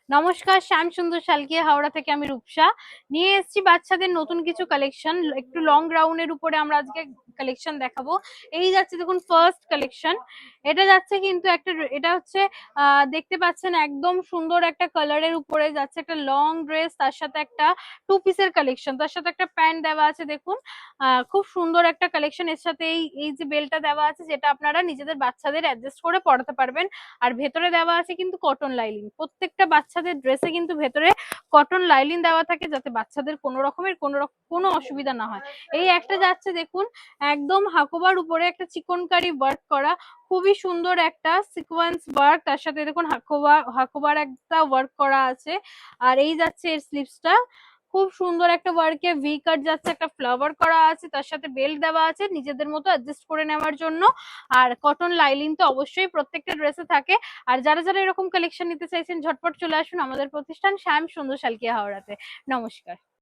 নমস্কার, শ্যাম সুন্দর শালকিয়া হাওড়া থেকে আমি রূপসা নিয়ে এসেছি বাচ্চাদের নতুন কিছু কালেকশন। একটু লং গাউনের উপরে আমরা আজকে কালেকশন দেখাবো। এই যাচ্ছে দেখুন ফার্স্ট কালেকশন। এটা যাচ্ছে কিন্তু একটা, এটা হচ্ছে দেখতে পাচ্ছেন একদম সুন্দর একটা কালারের উপরে যাচ্ছে একটা লং ড্রেস, তার সাথে একটা টু পিসের কালেকশন, তার সাথে একটা প্যান্ট দেওয়া আছে দেখুন। খুব সুন্দর একটা কালেকশন। এর সাথে এই এই যে বেলটা দেওয়া আছে, যেটা আপনারা নিজেদের বাচ্চাদের অ্যাডজাস্ট করে পরাতে পারবেন। আর ভেতরে দেওয়া আছে কিন্তু কটন লাইলিন। প্রত্যেকটা বাচ্চাদের ড্রেসে কিন্তু ভেতরে কটন লাইলিন দেওয়া থাকে, যাতে বাচ্চাদের কোনো রকমের কোনো অসুবিধা না হয়। এই একটা যাচ্ছে দেখুন, একদম হাকোবার উপরে একটা চিকনকারি ওয়ার্ক করা, খুবই সুন্দর একটা সিকোয়েন্স ওয়ার্ক, তার সাথে দেখুন হাকোবার একটা ওয়ার্ক করা আছে। আর এই যাচ্ছে এর স্লিভসটা, খুব সুন্দর একটা ওয়ার্কে ভি কাট যাচ্ছে, একটা ফ্লাওয়ার করা আছে, তার সাথে বেল্ট দেওয়া আছে নিজেদের মতো অ্যাডজাস্ট করে নেওয়ার জন্য। আর কটন লাইলিন তো অবশ্যই প্রত্যেকটা ড্রেসে থাকে। আর যারা যারা এরকম কালেকশন নিতে চাইছেন ঝটপট চলে আসুন আমাদের প্রতিষ্ঠান শ্যাম সুন্দর শালকিয়া হাওড়াতে। নমস্কার।